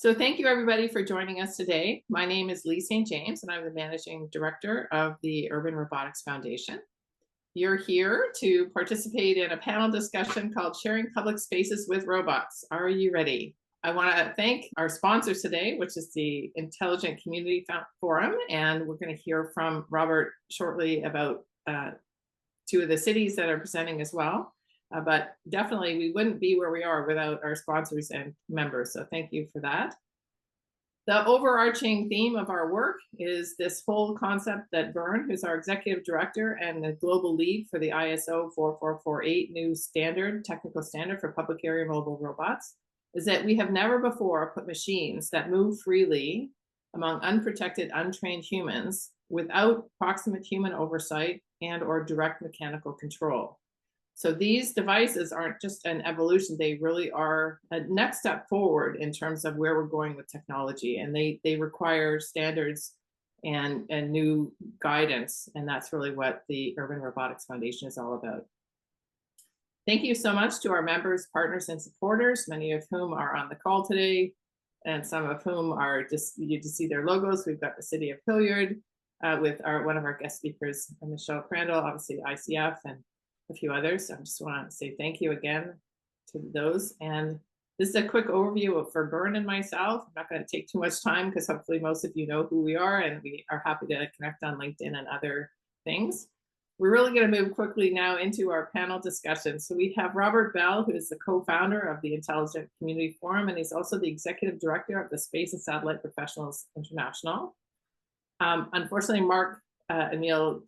So thank you everybody for joining us today. My name is Lee St. James and I'm the Managing Director of the Urban Robotics Foundation. You're here to participate in a panel discussion called Sharing Public Spaces with Robots. Are you ready? I want to thank our sponsors today, which is the Intelligent Community Forum, and we're going to hear from Robert shortly about two of the cities that are presenting as well. But definitely we wouldn't be where we are without our sponsors and members. So thank you for that. The overarching theme of our work is this whole concept that Vern, who's our executive director and the global lead for the ISO 4448 new standard, technical standard for public area mobile robots, is that we have never before put machines that move freely among unprotected, untrained humans without proximate human oversight and or direct mechanical control. So these devices aren't just an evolution, they really are a next step forward in terms of where we're going with technology. And they require standards and new guidance. And that's really what the Urban Robotics Foundation is all about. Thank you so much to our members, partners, and supporters, many of whom are on the call today, and some of whom are just, you just see their logos. We've got the city of Hilliard with one of our guest speakers, Michelle Crandall, obviously ICF, and a few others. So I just want to say thank you again to those. And this is a quick overview for Vern and myself. I'm not going to take too much time because hopefully most of you know who we are, and we are happy to connect on LinkedIn and other things. We're really going to move quickly now into our panel discussion. So we have Robert Bell, who is the co-founder of the Intelligent Community Forum, and he's also the executive director of the Space and Satellite Professionals International. Unfortunately, Mark Emil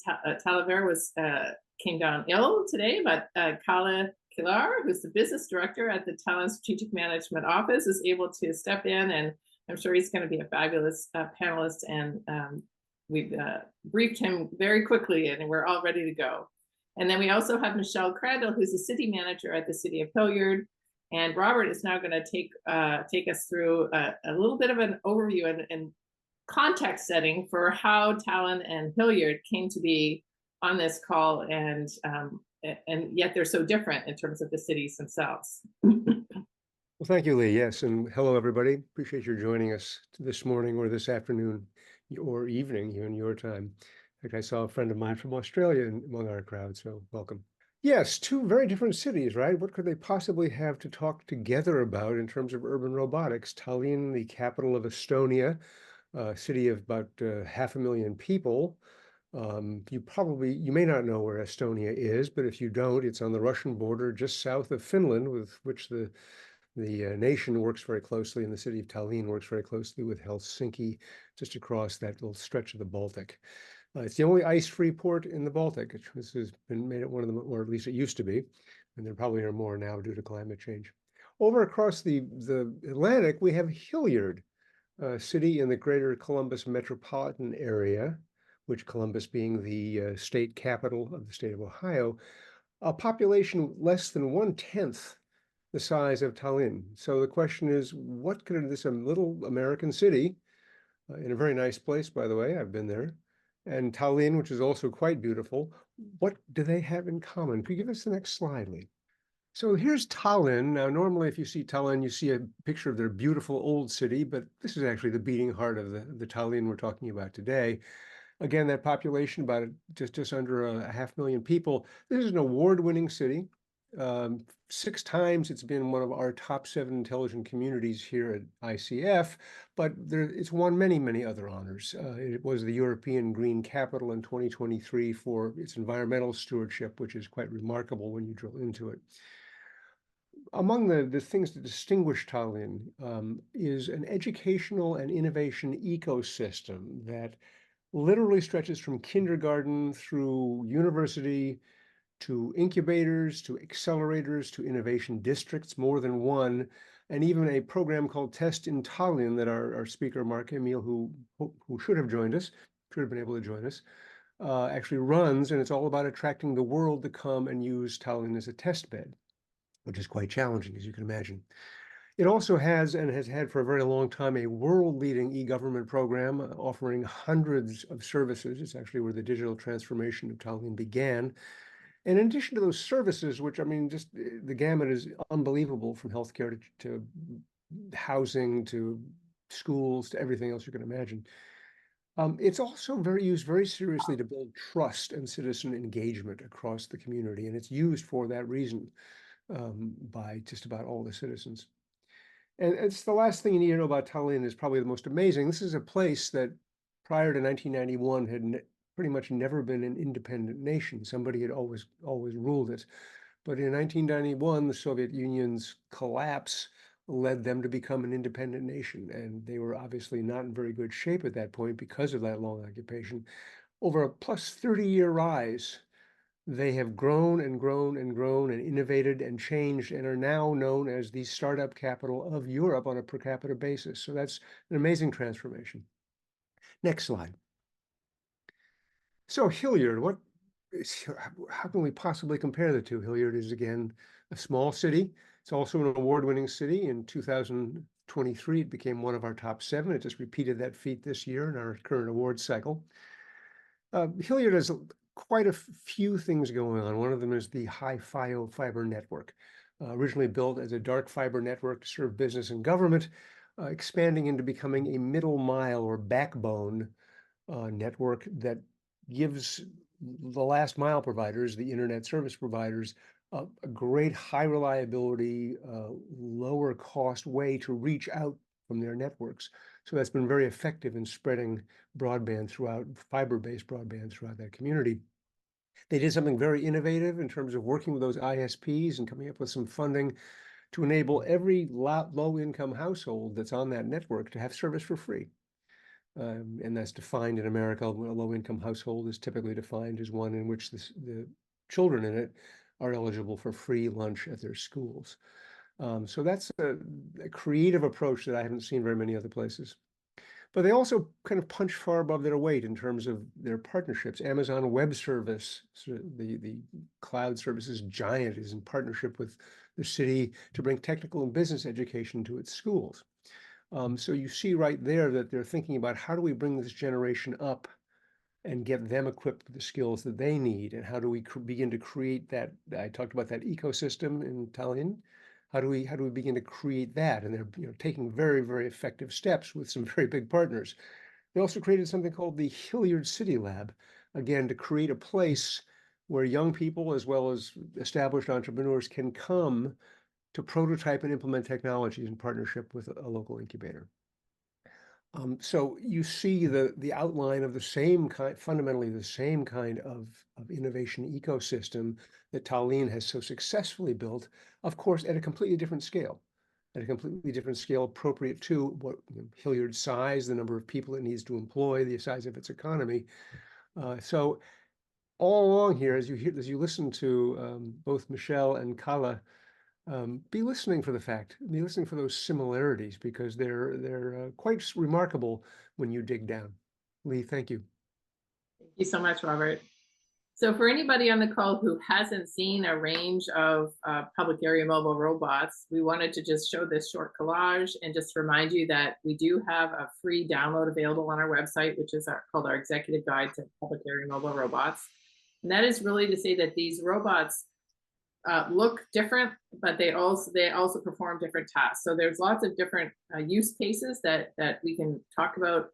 Talaver came down ill today, but Kalle, Killar, who's the business director at the Tallinn Strategic Management Office, is able to step in, and I'm sure he's going to be a fabulous panelist. And we've briefed him very quickly, and we're all ready to go. And then we also have Michelle Crandall, who's the city manager at the city of Hilliard. And Robert is now going to take us through a little bit of an overview and context setting for how Tallinn and Hilliard came to be on this call, and yet they're so different in terms of the cities themselves. Well, thank you, Lee. Yes, and hello, everybody. Appreciate your joining us this morning or this afternoon or evening here in your time. In fact, I saw a friend of mine from Australia among our crowd, so welcome. Yes, two very different cities, right? What could they possibly have to talk together about in terms of urban robotics? Tallinn, the capital of Estonia, a city of about 500,000 people. You may not know where Estonia is, but if you don't, it's on the Russian border just south of Finland, with which the nation works very closely, and the city of Tallinn works very closely with Helsinki, just across that little stretch of the Baltic. It's the only ice-free port in the Baltic. This has been made it one of them, or at least it used to be, and there probably are more now due to climate change. Over across the Atlantic, we have Hilliard, a city in the greater Columbus metropolitan area, which Columbus being the state capital of the state of Ohio, a population less than 1/10 the size of Tallinn. So the question is, what could this little American city, in a very nice place, by the way, I've been there, and Tallinn, which is also quite beautiful, what do they have in common? Could you give us the next slide, Lee? So here's Tallinn. Now, normally, if you see Tallinn, you see a picture of their beautiful old city, but this is actually the beating heart of the Tallinn we're talking about today. Again, that population, about just under 500,000 people. This is an award-winning city. 6 times it's been one of our top 7 intelligent communities here at ICF, but it's won many, many other honors. It was the European Green Capital in 2023 for its environmental stewardship, which is quite remarkable when you drill into it. Among the things that distinguish Tallinn is an educational and innovation ecosystem that literally stretches from kindergarten through university to incubators, to accelerators, to innovation districts, more than one, and even a program called Test in Tallinn that our speaker, Mark Emil, who should have joined us, should have been able to join us, actually runs, and it's all about attracting the world to come and use Tallinn as a test bed, which is quite challenging, as you can imagine. It also has, and has had for a very long time, a world-leading e-government program offering hundreds of services. It's actually where the digital transformation of Tallinn began. And in addition to those services, which, I mean, just the gamut is unbelievable, from healthcare to housing to schools to everything else you can imagine. It's also used very seriously to build trust and citizen engagement across the community, and it's used for that reason by just about all the citizens. And it's the last thing you need to know about Tallinn is probably the most amazing. This is a place that prior to 1991 had pretty much never been an independent nation. Somebody had always ruled it. But in 1991, the Soviet Union's collapse led them to become an independent nation. And they were obviously not in very good shape at that point because of that long occupation. Over a plus 30-year rise, they have grown and grown and grown and innovated and changed and are now known as the startup capital of Europe on a per capita basis. So that's an amazing transformation. Next slide. So Hilliard, how can we possibly compare the two? Hilliard is, again, a small city. It's also an award-winning city. In 2023, it became one of our top 7. It just repeated that feat this year in our current awards cycle. Hilliard has quite a few things going on. One of them is the high-FiO fiber network, originally built as a dark fiber network to serve business and government, expanding into becoming a middle mile or backbone network that gives the last mile providers, the internet service providers, a great high reliability, lower cost way to reach out from their networks. So that's been very effective in spreading broadband throughout, fiber-based broadband throughout that community. They did something very innovative in terms of working with those ISPs and coming up with some funding to enable every low-income household that's on that network to have service for free. And that's defined in America. A low-income household is typically defined as one in which the children in it are eligible for free lunch at their schools. So that's a creative approach that I haven't seen very many other places. But they also kind of punch far above their weight in terms of their partnerships. Amazon Web Service, so the cloud services giant, is in partnership with the city to bring technical and business education to its schools. So you see right there that they're thinking about how do we bring this generation up and get them equipped with the skills that they need, and how do we begin to create that? I talked about that ecosystem in Tallinn. How do we begin to create that? And they're taking very, very effective steps with some very big partners. They also created something called the Hilliard City Lab, again, to create a place where young people as well as established entrepreneurs can come to prototype and implement technologies in partnership with a local incubator. So you see the outline of the same kind, fundamentally the same kind of innovation ecosystem that Tallinn has so successfully built, of course, at a completely different scale, appropriate to what Hilliard's size, the number of people it needs to employ, the size of its economy. So all along here, as you listen to both Michelle and Kalle, be listening for those similarities, because they're quite remarkable when you dig down. Lee, thank you. Thank you so much, Robert. So for anybody on the call who hasn't seen a range of public area mobile robots, we wanted to just show this short collage and just remind you that we do have a free download available on our website, which is called our Executive Guide to Public Area Mobile Robots. And that is really to say that these robots look different, but they also perform different tasks. So there's lots of different use cases that we can talk about,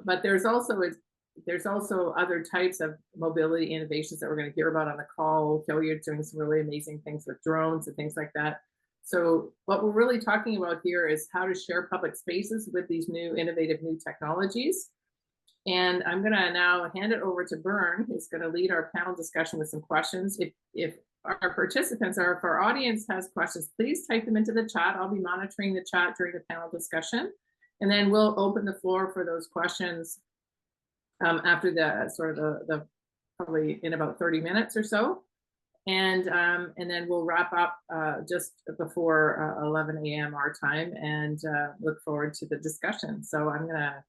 but there's also other types of mobility innovations that we're going to hear about on the call. Hilliard's doing some really amazing things with drones and things like that. So what we're really talking about here is how to share public spaces with these innovative new technologies. And I'm going to now hand it over to Bern, who's going to lead our panel discussion with some questions. If our participants, or if our audience has questions, please type them into the chat. I'll be monitoring the chat during the panel discussion. And then we'll open the floor for those questions after the probably in about 30 minutes or so. And then we'll wrap up just before 11 a.m. our time, and look forward to the discussion. So I'm going to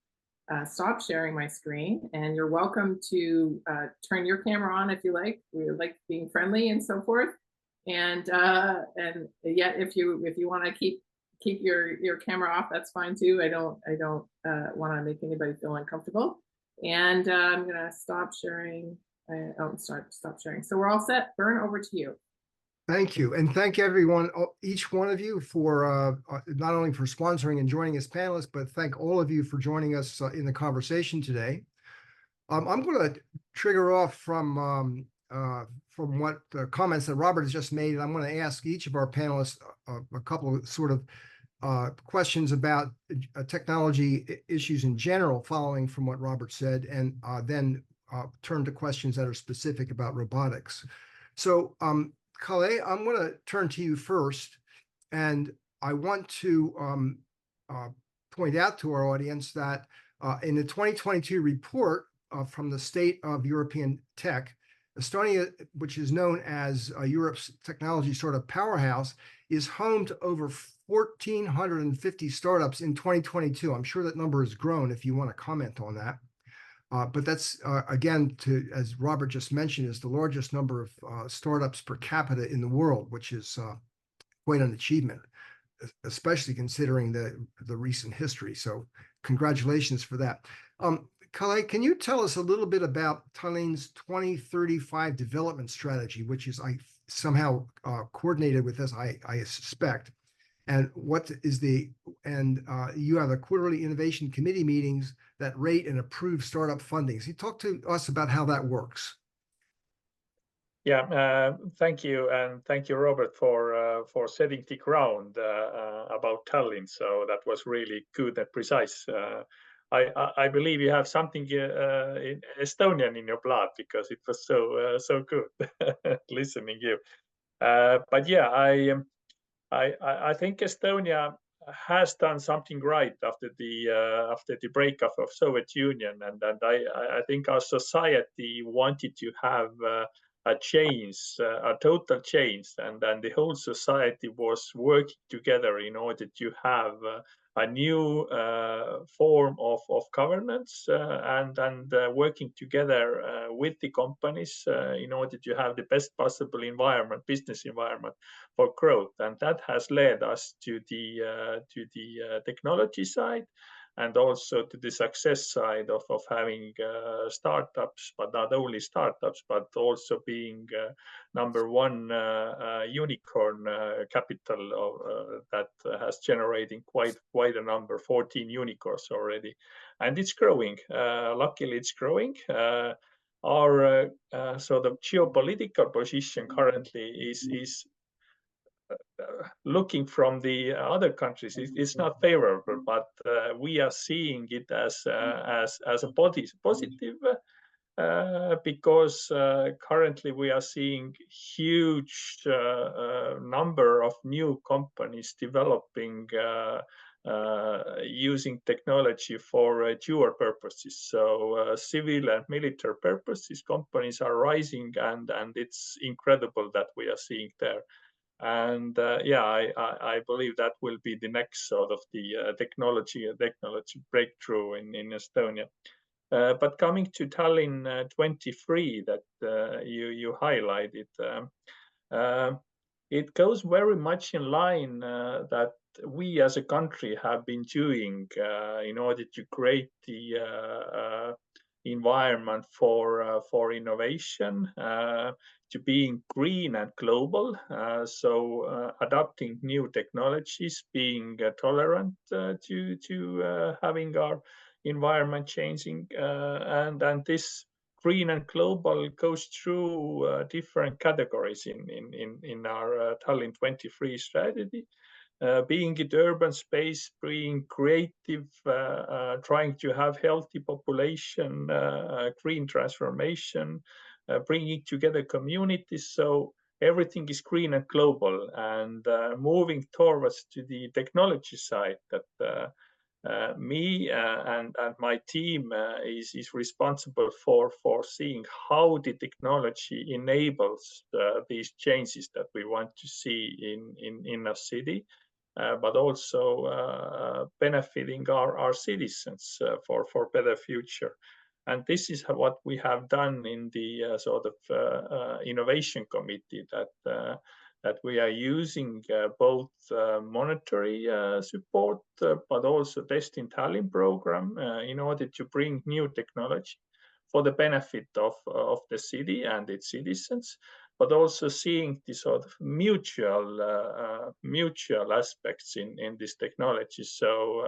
stop sharing my screen, and you're welcome to turn your camera on if you like. We like being friendly and so forth. And yet, if you want to keep your camera off, that's fine too. I don't want to make anybody feel uncomfortable. And I'm gonna stop sharing. Stop sharing. So we're all set. Bern, over to you. Thank you. And thank everyone, each one of you for not only for sponsoring and joining as panelists, but thank all of you for joining us in the conversation today. I'm going to trigger off from what comments that Robert has just made. And I'm going to ask each of our panelists a couple of sort of questions about technology issues in general, following from what Robert said, and then turn to questions that are specific about robotics. So, Kalle, I'm going to turn to you first, and I want to point out to our audience that in the 2022 report from the State of European Tech, Estonia, which is known as Europe's technology sort of powerhouse, is home to over 1,450 startups in 2022. I'm sure that number has grown if you want to comment on that. But that's, again, as Robert just mentioned, is the largest number of startups per capita in the world, which is quite an achievement, especially considering the recent history. So congratulations for that. Kalle, can you tell us a little bit about Tallinn's 2035 development strategy, which is somehow coordinated with this, I suspect, and what is you have the quarterly innovation committee meetings that rate and approve startup funding. So you talk to us about how that works. Yeah, thank you, and thank you, Robert, for setting the ground about Tallinn. So that was really good and precise. I believe you have something in Estonian in your blood, because it was so good listening you. But yeah, I think Estonia has done something right after the breakup of Soviet Union, and I think our society wanted to have a change, a total change, and then the whole society was working together in order to have a new form of governance and working together with the companies in order to have the best possible business environment for growth. And that has led us to the technology side, and also to the success side of having startups, but not only startups, but also being #1 unicorn capital that has generating quite a number, 14 unicorns already, and it's growing. Luckily, it's growing. Our sort of geopolitical position currently is looking from the other countries, it's not favorable, but we are seeing it as a positive because currently we are seeing huge number of new companies developing using technology for dual purposes. So civil and military purposes, companies are rising, and it's incredible that we are seeing there. And yeah, I believe that will be the next sort of the technology breakthrough in Estonia. But coming to Tallinn 23 that you highlighted, it goes very much in line that we as a country have been doing in order to create the environment for innovation, to being green and global, so adopting new technologies, being tolerant to having our environment changing, and this green and global goes through different categories in our Tallinn 23 strategy. Being in the urban space, being creative, trying to have healthy population, green transformation, bringing together communities, so everything is green and global, and moving towards to the technology side that me and my team is responsible for seeing how the technology enables these changes that we want to see in a city, but also benefiting our citizens for better future. And this is what we have done in the sort of innovation committee, that we are using both monetary support, but also Test in Tallinn program in order to bring new technology for the benefit of the city and its citizens, but also seeing the sort of mutual aspects in this technology. So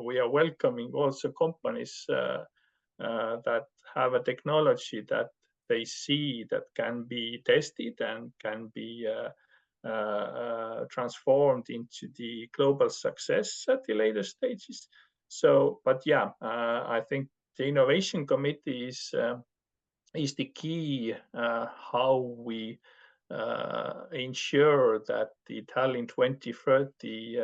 we are welcoming also companies that have a technology that they see that can be tested and can be transformed into the global success at the later stages. So, but yeah, I think the innovation committee is the key how we ensure that the Tallinn 2030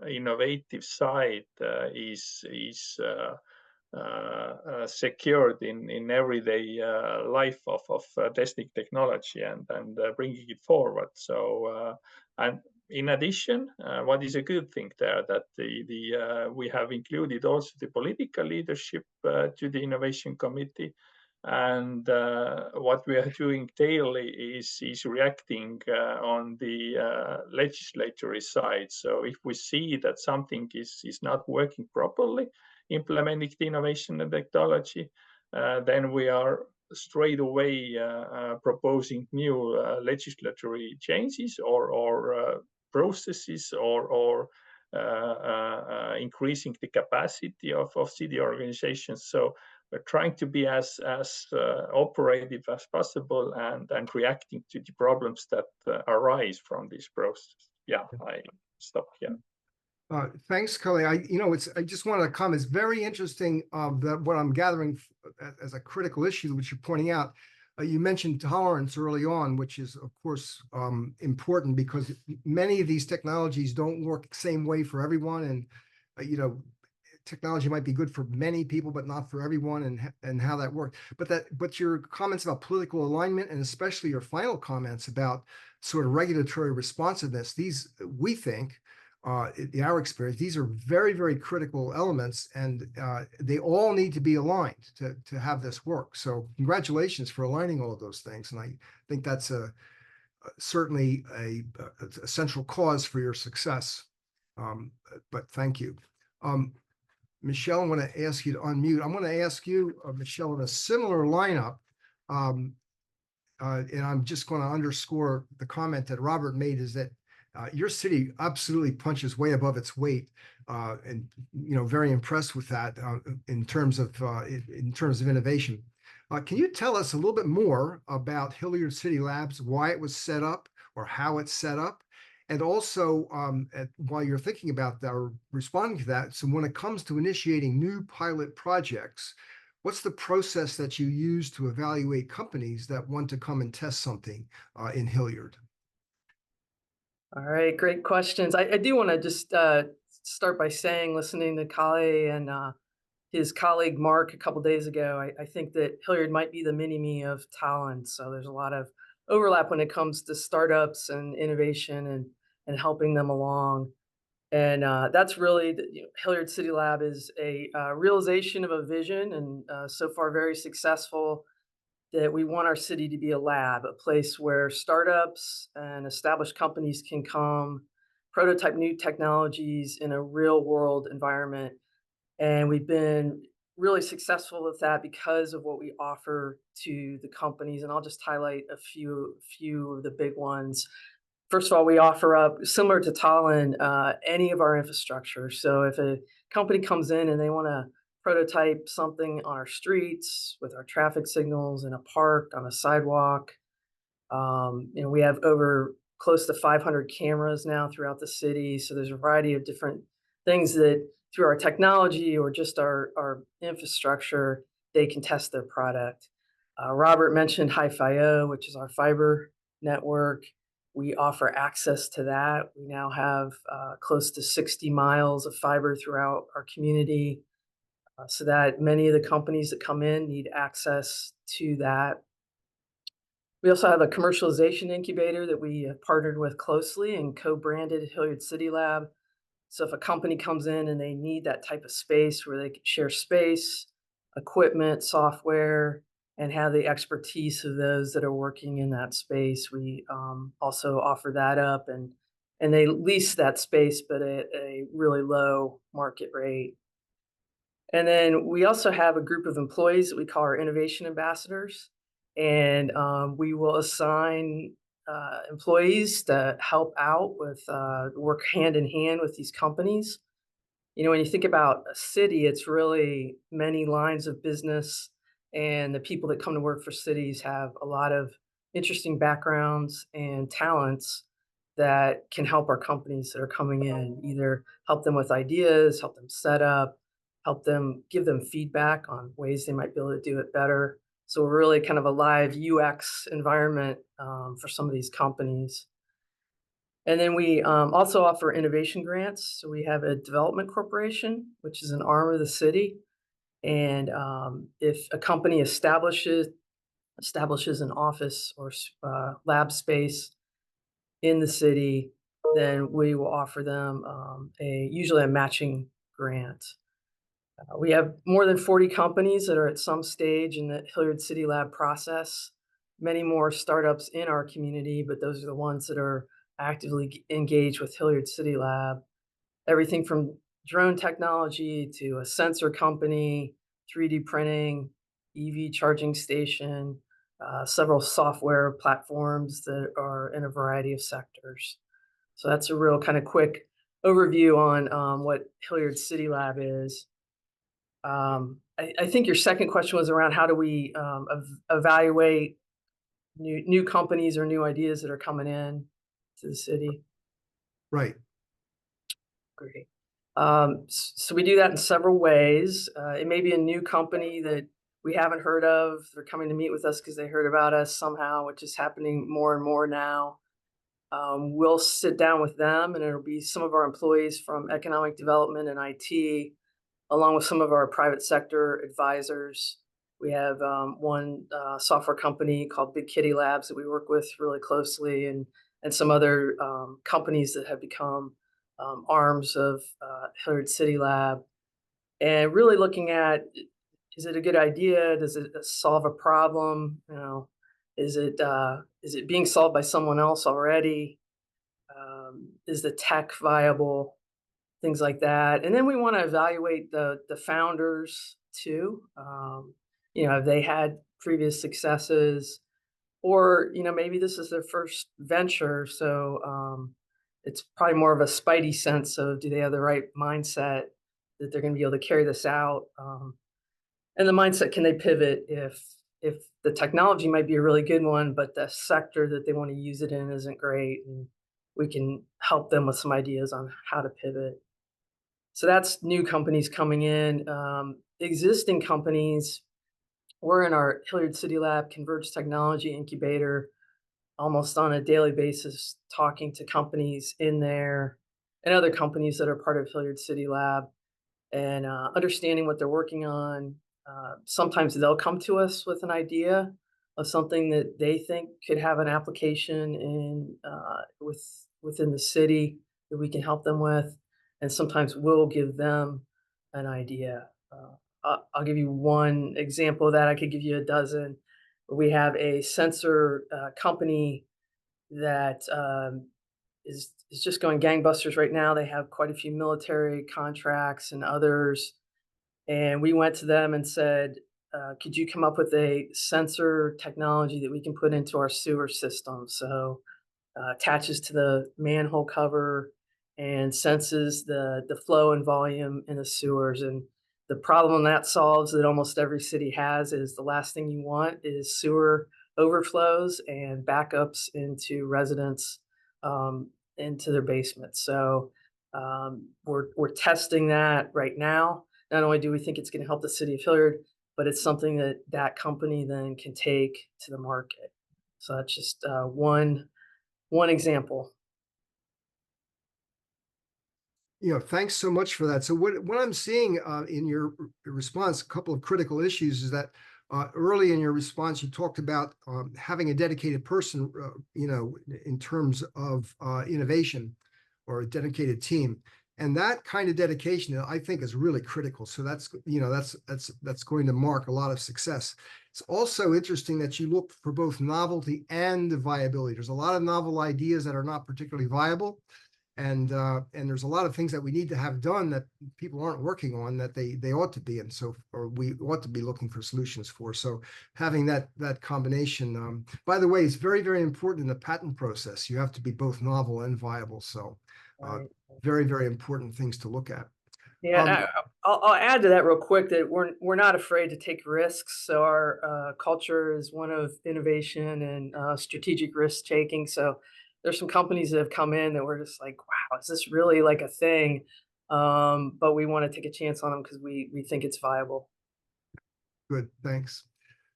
innovative site is secured in everyday life of testing technology and bringing it forward. So and in addition, what is a good thing there that we have included also the political leadership to the innovation committee. And what we are doing daily is reacting on the legislatory side. So if we see that something is not working properly, implementing the innovation and technology, then we are straight away proposing new legislatory changes or processes or increasing the capacity of city organizations. So we're trying to be as operative as possible and reacting to the problems that arise from this process. Yeah, I stop here. Thanks, Kalle. I just want to comment. It's very interesting that what I'm gathering as a critical issue, which you're pointing out. You mentioned tolerance early on, which is, of course, important because many of these technologies don't work the same way for everyone. And, technology might be good for many people, but not for everyone, and how that works. But your comments about political alignment, and especially your final comments about sort of regulatory responsiveness, these, we think, in our experience, these are very, very critical elements, and they all need to be aligned to have this work. So congratulations for aligning all of those things. And I think that's certainly a central cause for your success. But thank you. Michelle, I want to ask you to unmute. I'm going to ask you, Michelle, in a similar lineup, and I'm just going to underscore the comment that Robert made, is that your city absolutely punches way above its weight, and very impressed with that in terms of innovation. Can you tell us a little bit more about Hilliard City Labs, why it was set up or how it's set up? And also, while you're thinking about that or responding to that, so when it comes to initiating new pilot projects, what's the process that you use to evaluate companies that want to come and test something in Hilliard? All right, great questions. I do want to just start by saying, listening to Kalle and his colleague Mark a couple days ago, I think that Hilliard might be the mini-me of Tallinn. So there's a lot of overlap when it comes to startups and innovation and helping them along. And that's really, Hilliard City Lab is a realization of a vision, and so far very successful, that we want our city to be a lab, a place where startups and established companies can come, prototype new technologies in a real world environment. And we've been really successful with that because of what we offer to the companies. And I'll just highlight a few of the big ones. First of all, we offer up, similar to Tallinn, any of our infrastructure. So if a company comes in and they want to prototype something on our streets with our traffic signals in a park, on a sidewalk, we have over close to 500 cameras now throughout the city. So there's a variety of different things that through our technology or just our infrastructure, they can test their product. Robert mentioned Hi-Fi-O, which is our fiber network. We offer access to that. We now have close to 60 miles of fiber throughout our community, so that many of the companies that come in need access to that. We also have a commercialization incubator that we have partnered with closely and co-branded Hilliard City Lab. So if a company comes in and they need that type of space where they can share space, equipment, software, and have the expertise of those that are working in that space, we also offer that up, and they lease that space, but at a really low market rate. And then we also have a group of employees that we call our innovation ambassadors, and we will assign employees to help out with work hand in hand with these companies. When you think about a city, it's really many lines of business, and the people that come to work for cities have a lot of interesting backgrounds and talents that can help our companies that are coming in, either help them with ideas, help them set up, help them give them feedback on ways they might be able to do it better. So we're really kind of a live UX environment for some of these companies. And then we also offer innovation grants. So we have a development corporation, which is an arm of the city. And if a company establishes an office or lab space in the city, then we will offer them usually a matching grant. We have more than 40 companies that are at some stage in the Hilliard City Lab process. Many more startups in our community, but those are the ones that are actively engaged with Hilliard City Lab. Everything from drone technology to a sensor company, 3D printing, EV charging station, several software platforms that are in a variety of sectors. So that's a real kind of quick overview on what Hilliard City Lab is. I think your second question was around how do we evaluate new companies or new ideas that are coming in to the city. Right. Great. So we do that in several ways. It may be a new company that we haven't heard of. They're coming to meet with us because they heard about us somehow, which is happening more and more now. We'll sit down with them, and it'll be some of our employees from economic development and IT, along with some of our private sector advisors. We have one software company called Big Kitty Labs that we work with really closely, and some other companies that have become arms of Hilliard City Lab. And really looking at, is it a good idea? Does it solve a problem? Is it being solved by someone else already? Is the tech viable? Things like that. And then we want to evaluate the founders too. Have they had previous successes, or maybe this is their first venture, so it's probably more of a spidey sense of, do they have the right mindset that they're going to be able to carry this out, and the mindset, can they pivot if the technology might be a really good one, but the sector that they want to use it in isn't great, and we can help them with some ideas on how to pivot. So that's new companies coming in. Existing companies, we're in our Hilliard City Lab Converged Technology Incubator almost on a daily basis, talking to companies in there and other companies that are part of Hilliard City Lab, and understanding what they're working on. Sometimes they'll come to us with an idea of something that they think could have an application within the city that we can help them with. And sometimes we'll give them an idea. I'll give you one example of that. I could give you a dozen. We have a sensor company that is just going gangbusters right now. They have quite a few military contracts and others. And we went to them and said, could you come up with a sensor technology that we can put into our sewer system? So attaches to the manhole cover and senses the flow and volume in the sewers. And the problem that solves, that almost every city has, is the last thing you want is sewer overflows and backups into residents, into their basements. So we're testing that right now. Not only do we think it's going to help the city of Hilliard, but it's something that company then can take to the market. So that's just one example. Thanks so much for that. So what I'm seeing in your response, a couple of critical issues, is that early in your response, you talked about having a dedicated person, in terms of innovation, or a dedicated team. And that kind of dedication, I think, is really critical. So that's going to mark a lot of success. It's also interesting that you look for both novelty and viability. There's a lot of novel ideas that are not particularly viable. And there's a lot of things that we need to have done that people aren't working on that they ought to be, and so or we ought to be looking for solutions for. So having that combination, by the way, is very, very important in the patent process. You have to be both novel and viable. So Right. very, very important things to look at. Yeah, I'll add to that real quick that we're not afraid to take risks. So our culture is one of innovation and strategic risk taking. So there's some companies that have come in that we're just like, wow, is this really like a thing? But we want to take a chance on them because we think it's viable. Good, thanks.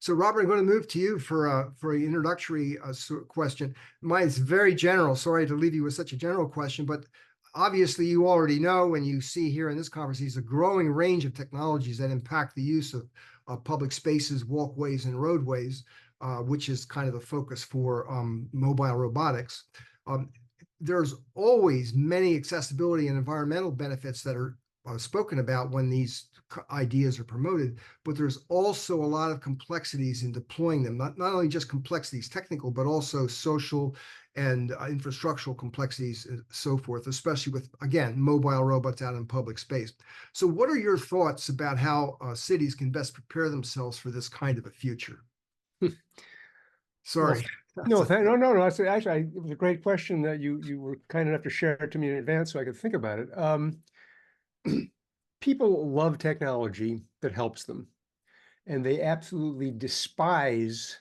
So Robert, I'm going to move to you for an introductory question. Mine's very general. Sorry to leave you with such a general question, but obviously you already know, and you see here in this conference, there's a growing range of technologies that impact the use of public spaces, walkways, and roadways, which is kind of the focus for mobile robotics. There's always many accessibility and environmental benefits that are spoken about when these ideas are promoted, but there's also a lot of complexities in deploying them, not only just complexities technical, but also social and infrastructural complexities and so forth, especially with, again, mobile robots out in public space. So what are your thoughts about how cities can best prepare themselves for this kind of a future? Sorry. No, no. Actually, it was a great question that you were kind enough to share it to me in advance so I could think about it. People love technology that helps them, and they absolutely despise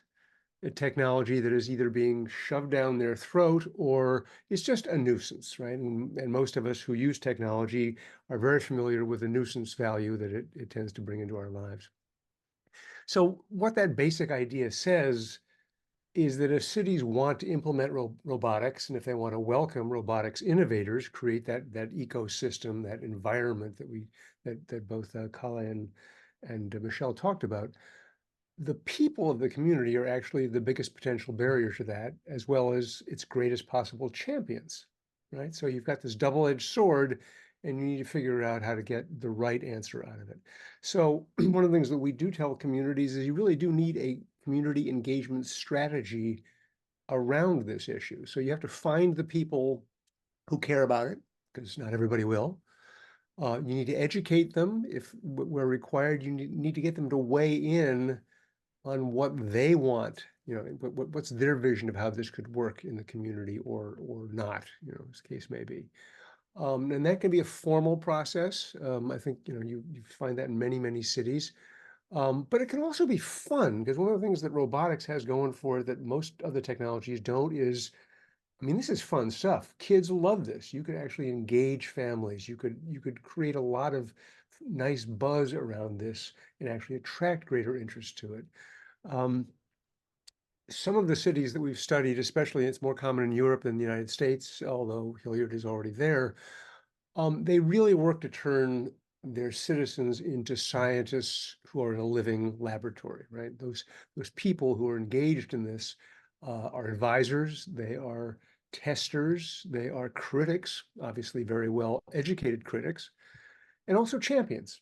a technology that is either being shoved down their throat or is just a nuisance, right? And most of us who use technology are very familiar with the nuisance value that it tends to bring into our lives. So what that basic idea says is that if cities want to implement robotics, and if they want to welcome robotics innovators, create that ecosystem, that environment that both Kalle and Michelle talked about, the people of the community are actually the biggest potential barrier to that, as well as its greatest possible champions, right? So you've got this double-edged sword, and you need to figure out how to get the right answer out of it. So one of the things that we do tell communities is you really do need a community engagement strategy around this issue. So you have to find the people who care about it, because not everybody will. You need to educate them if where required. You need to get them to weigh in on what they want, what's their vision of how this could work in the community or not, as the case may be. And that can be a formal process. I think, you find that in many, many cities. But it can also be fun, because one of the things that robotics has going for it that most other technologies don't is, this is fun stuff. Kids love this. You could actually engage families. You could create a lot of nice buzz around this and actually attract greater interest to it. Some of the cities that we've studied, especially it's more common in Europe than the United States, although Hilliard is already there, they really work to turn their citizens into scientists who are in a living laboratory, right? Those people who are engaged in this are advisors, they are testers, they are critics, obviously very well educated critics, and also champions,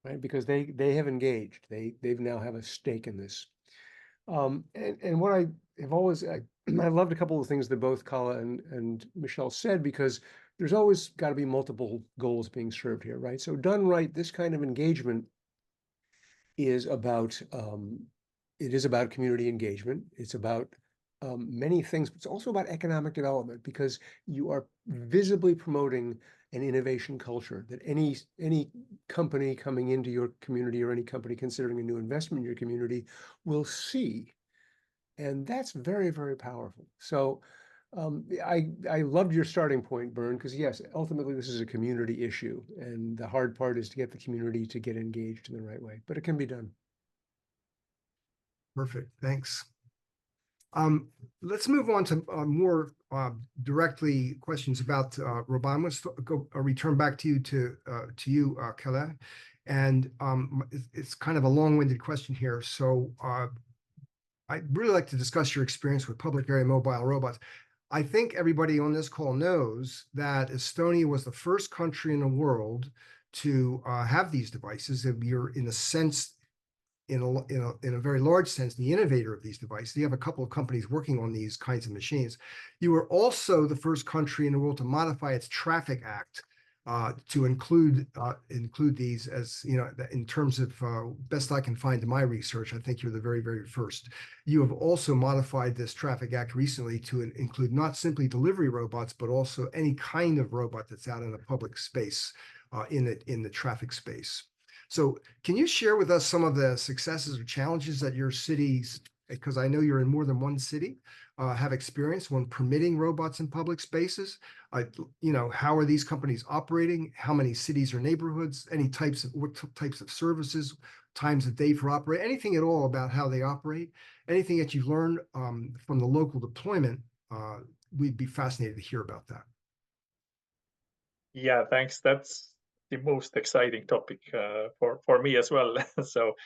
right? Because they have engaged, they've now have a stake in this. And what I have always, I loved a couple of things that both Kalle and Michelle said, because there's always got to be multiple goals being served here, right? So done right, this kind of engagement is about, it is about community engagement. It's about many things, but it's also about economic development, because you are visibly promoting an innovation culture that any company coming into your community or any company considering a new investment in your community will see. And that's very, very powerful. So I loved your starting point, Bern, because yes, ultimately this is a community issue, and the hard part is to get the community to get engaged in the right way, but it can be done. Perfect, thanks. Let's move on to more directly questions about robotics. Let's return back to you, Kalle. And it's kind of a long-winded question here. So I'd really like to discuss your experience with public area mobile robots. I think everybody on this call knows that Estonia was the first country in the world to have these devices. You're, in a sense, in a very large sense, the innovator of these devices. You have a couple of companies working on these kinds of machines. You were also the first country in the world to modify its Traffic Act to include these as, in terms of best I can find in my research. I think you're the very, very first. You have also modified this Traffic Act recently to include not simply delivery robots, but also any kind of robot that's out in the public space, in the traffic space. So can you share with us some of the successes or challenges that your cities, because I know you're in more than one city, have experienced when permitting robots in public spaces? How are these companies operating? How many cities or neighborhoods? What types of services, times of day for operate? Anything at all about how they operate? Anything that you've learned from the local deployment? We'd be fascinated to hear about that. Yeah, thanks. That's the most exciting topic for me as well. So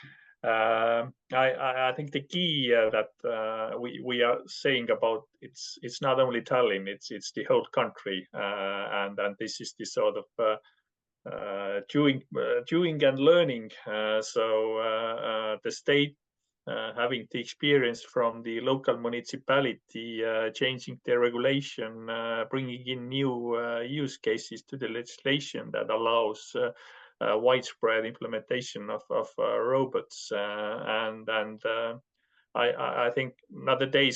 I think the key that we are saying about it's not only Tallinn, it's the whole country, and this is the sort of doing and learning. So the state having the experience from the local municipality, changing the regulation, bringing in new use cases to the legislation that allows widespread implementation of robots, and I think not a day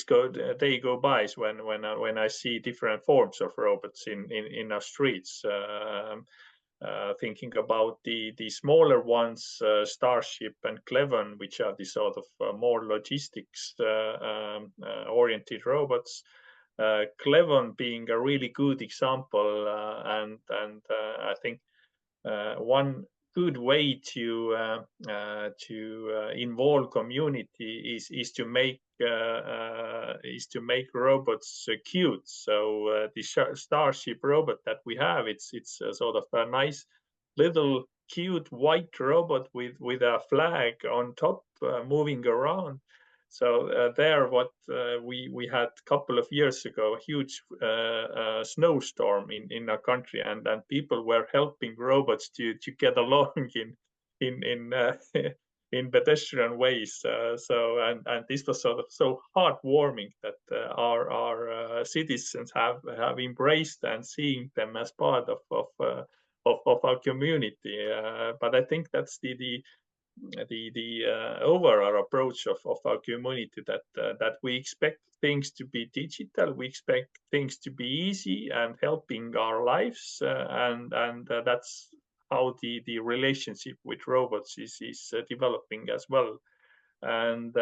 go by when I see different forms of robots in our streets. Thinking about the smaller ones, Starship and Cleven, which are the sort of more logistics oriented robots. Cleven being a really good example, and I think one good way to involve community is to make robots cute. So the Starship robot that we have, it's sort of a nice little cute white robot with a flag on top, moving around. So there, what we had a couple of years ago, a huge snowstorm in our country, and people were helping robots to get along in pedestrian ways. And this was sort of so heartwarming that our citizens have embraced and seeing them as part of our community. But I think that's the overall approach of our community, that we expect things to be digital, we expect things to be easy and helping our lives, and that's how the relationship with robots is developing as well. And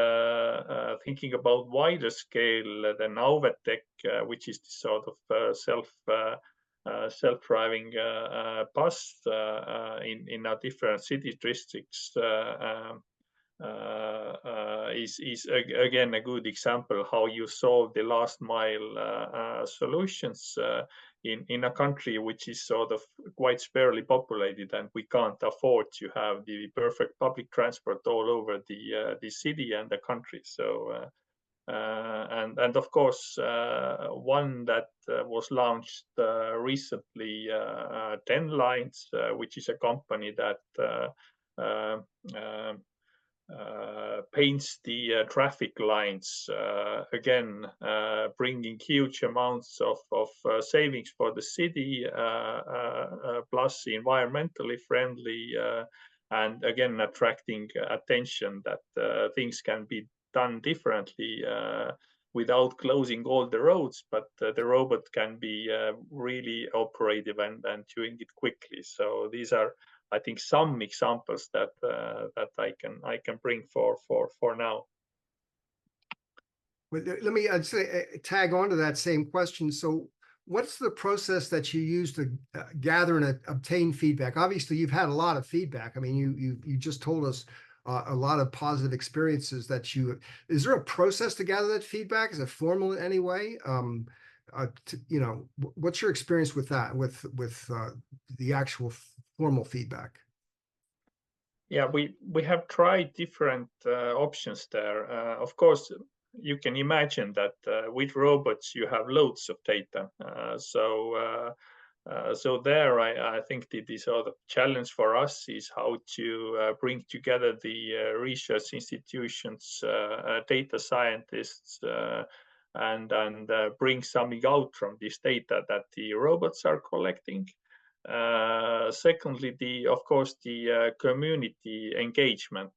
thinking about wider scale than Auvetech, which is the sort of self-driving bus in our different city districts, is again a good example how you solve the last mile solutions in a country which is sort of quite sparsely populated, and we can't afford to have the perfect public transport all over the city and the country. So and of course, one that was launched recently, 10 Lines, which is a company that paints the traffic lines, again bringing huge amounts of savings for the city, plus environmentally friendly, and again attracting attention that things can be done differently without closing all the roads, but the robot can be really operative and doing it quickly. So these are, I think, some examples that I can bring for now. But let me tag on to that same question. So what's the process that you use to gather and obtain feedback? Obviously, you've had a lot of feedback. I mean, you just told us a lot of positive experiences that is there a process to gather that feedback? Is it formal in any way? What's your experience with that, with the actual formal feedback? Yeah, we have tried different options there. Of course, you can imagine that with robots you have loads of data. So So there, I think the sort of challenge for us is how to bring together the research institutions, data scientists, and bring something out from this data that the robots are collecting. Secondly, of course, the community engagement.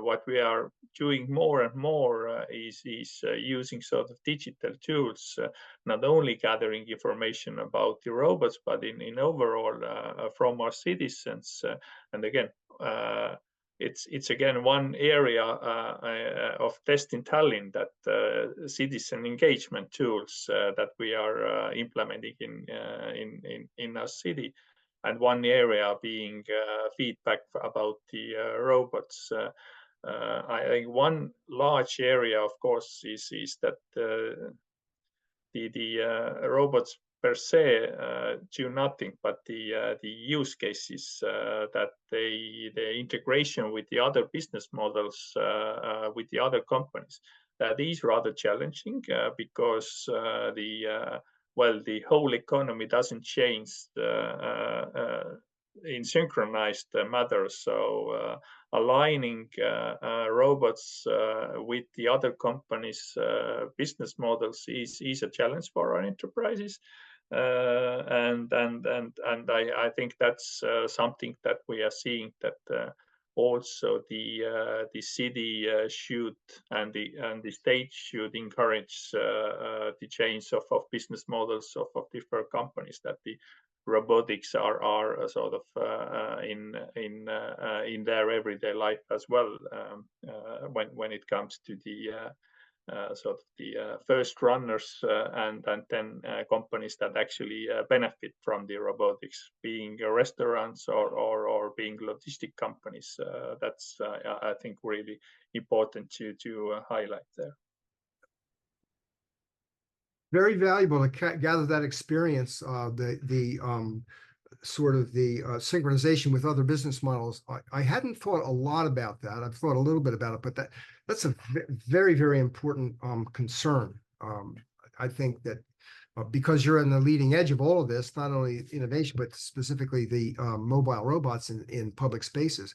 What we are doing more and more is using sort of digital tools, not only gathering information about the robots, but in overall from our citizens. And again, it's again one area of test in Tallinn, that citizen engagement tools that we are implementing in our city, and one area being feedback about the robots. I think one large area, of course, is that the robots per se do nothing, but the use cases that the integration with the other business models with the other companies, that is rather challenging because the whole economy doesn't change in synchronized manner. So aligning robots with the other companies' business models is a challenge for our enterprises. And I think that's something that we are seeing, that also the city should and the state should encourage the change of business models of different companies, that the robotics are sort of in their everyday life as well, when it comes to the sort of the first runners and then companies that actually benefit from the robotics, being restaurants or being logistic companies. That's I think really important to highlight there. Very valuable to gather that experience, sort of the synchronization with other business models. I hadn't thought a lot about that. I've thought a little bit about it, but that's a very, very important concern. I think that because you're in the leading edge of all of this, not only innovation, but specifically the mobile robots in public spaces,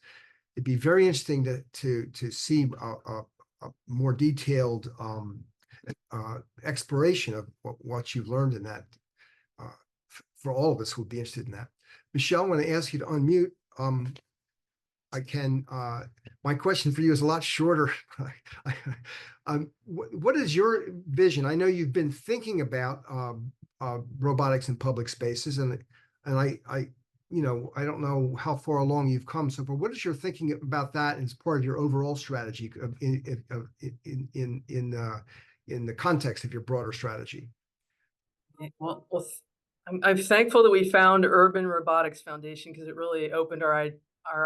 it'd be very interesting to see a more detailed exploration of what you've learned in that. For all of us who would be interested in that. Michelle, I want to ask you to unmute. My question for you is a lot shorter. What is your vision? I know you've been thinking about robotics in public spaces, and I don't know how far along you've come so far. What is your thinking about that as part of your overall strategy in the context of your broader strategy? Well, I'm thankful that we found Urban Robotics Foundation, because it really opened our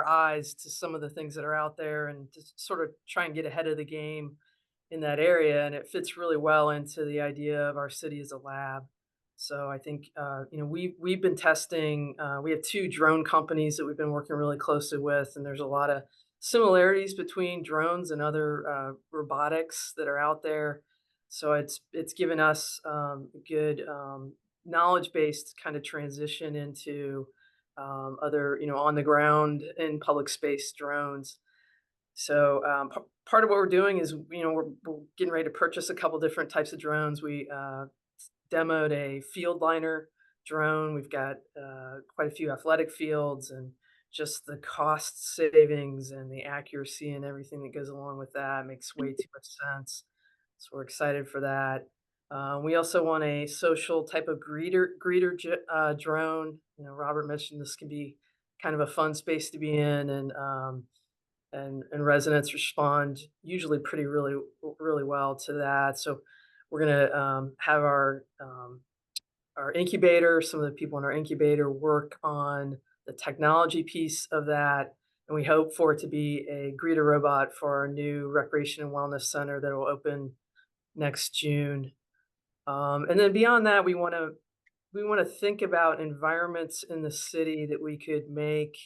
eyes to some of the things that are out there, and to sort of try and get ahead of the game in that area. And it fits really well into the idea of our city as a lab. So I think we've been testing. We have 2 drone companies that we've been working really closely with, and there's a lot of similarities between drones and other robotics that are out there. So it's given us a good knowledge-based kind of transition into other, on the ground in public space drones. So part of what we're doing is, we're getting ready to purchase a couple different types of drones. We demoed a field liner drone. We've got quite a few athletic fields, and just the cost savings and the accuracy and everything that goes along with that makes way too much sense. So we're excited for that. We also want a social type of greeter drone. Robert mentioned this can be kind of a fun space to be in, and residents respond usually really well to that. So we're gonna have our incubator, some of the people in our incubator work on the technology piece of that, and we hope for it to be a greeter robot for our new recreation and wellness center that will open next June. And then beyond that, we want to think about environments in the city that we could make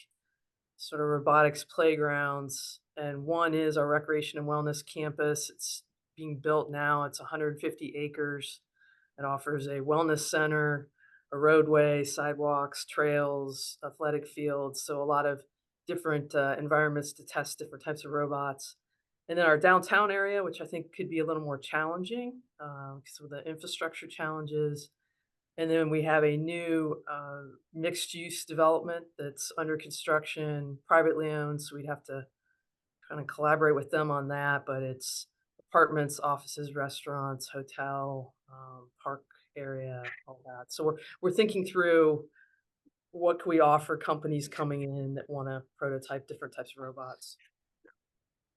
sort of robotics playgrounds. And one is our recreation and wellness campus. It's being built now. It's 150 acres. It offers a wellness center, a roadway, sidewalks, trails, athletic fields. So a lot of different environments to test different types of robots. And then our downtown area, which I think could be a little more challenging because of the infrastructure challenges. And then we have a new mixed use development that's under construction, privately owned. So we'd have to kind of collaborate with them on that. But it's apartments, offices, restaurants, hotel, park area, all that. So we're thinking through what can we offer companies coming in that want to prototype different types of robots.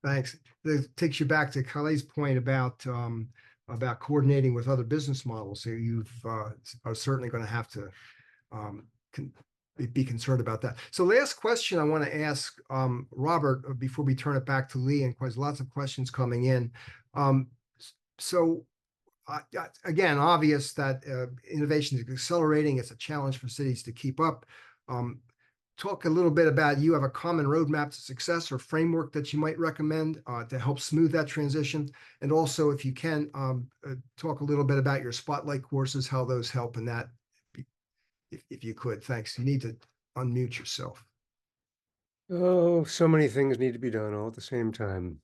Thanks. That takes you back to Kalle's point about coordinating with other business models. So you've are certainly going to have to be concerned about that. So last question I want to ask Robert before we turn it back to Lee, and there's lots of questions coming in. So again, obvious that innovation is accelerating. It's a challenge for cities to keep up. Talk a little bit about, you have a common roadmap to success or framework that you might recommend to help smooth that transition. And also, if you can, talk a little bit about your spotlight courses, how those help in that, if you could. Thanks. You need to unmute yourself. Oh, so many things need to be done all at the same time.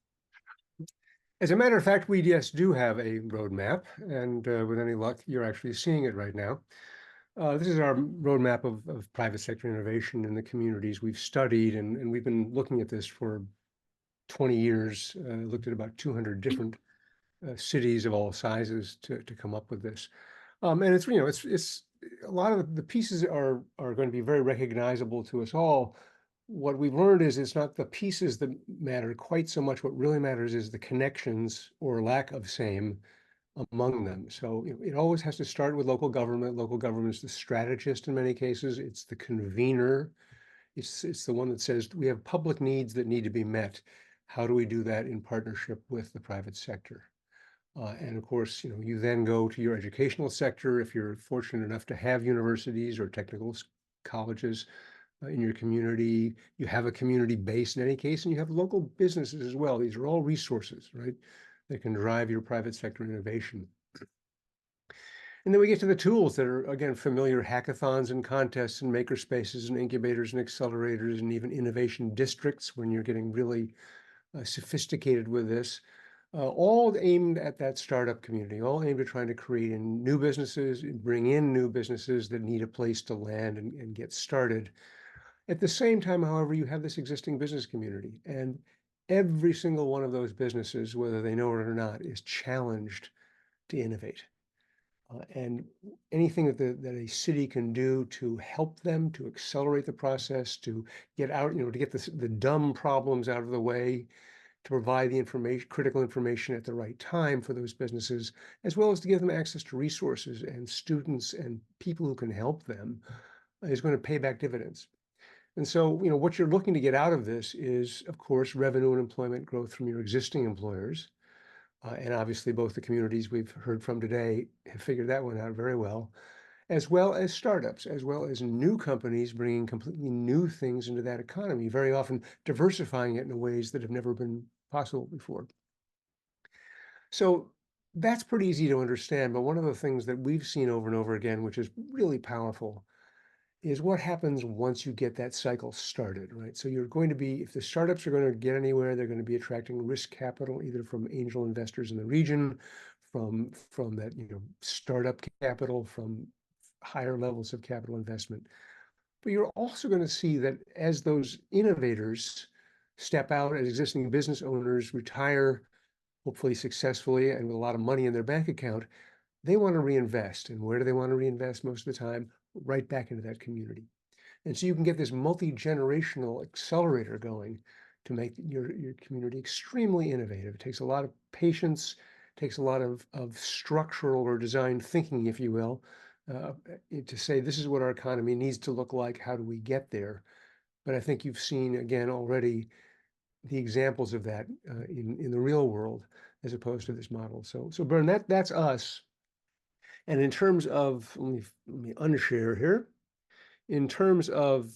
As a matter of fact, we, yes, do have a roadmap, and with any luck, you're actually seeing it right now. This is our roadmap of private sector innovation in the communities we've studied, and we've been looking at this for 20 years, looked at about 200 different cities of all sizes to come up with this. And it's, you know, it's a lot of the pieces are going to be very recognizable to us all. What we've learned is it's not the pieces that matter quite so much. What really matters is the connections or lack of same among them. So it always has to start with local government. Local government is the strategist in many cases. It's the convener. It's the one that says we have public needs that need to be met. How do we do that in partnership with the private sector? And of course, you then go to your educational sector if you're fortunate enough to have universities or technical colleges in your community. You have a community base in any case, and you have local businesses as well. These are all resources, right, that can drive your private sector innovation. And then we get to the tools that are, again, familiar hackathons and contests and maker spaces and incubators and accelerators and even innovation districts when you're getting really sophisticated with this. All aimed at that startup community, all aimed at trying to create new businesses, bring in new businesses that need a place to land and get started. At the same time, however, you have this existing business community, and every single one of those businesses, whether they know it or not, is challenged to innovate. And anything that a city can do to help them, to accelerate the process, to get out, to get the dumb problems out of the way, to provide the critical information at the right time for those businesses, as well as to give them access to resources and students and people who can help them, is going to pay back dividends. And so, what you're looking to get out of this is, of course, revenue and employment growth from your existing employers. And obviously, both the communities we've heard from today have figured that one out very well, as well as startups, as well as new companies bringing completely new things into that economy, very often diversifying it in ways that have never been possible before. So that's pretty easy to understand. But one of the things that we've seen over and over again, which is really powerful, is what happens once you get that cycle started, right? So you're going to be, if the startups are going to get anywhere, they're going to be attracting risk capital, either from angel investors in the region, from that, startup capital, from higher levels of capital investment. But you're also going to see that as those innovators step out, as existing business owners retire, hopefully successfully and with a lot of money in their bank account, they want to reinvest. And where do they want to reinvest most of the time? Right back into that community. And so you can get this multi-generational accelerator going to make your community extremely innovative. It takes a lot of patience, takes a lot of structural or design thinking, if you will, to say this is what our economy needs to look like. How do we get there? But I think you've seen, again, already the examples of that in the real world as opposed to this model. So Bern, that's us. And in terms of, let me unshare here. In terms of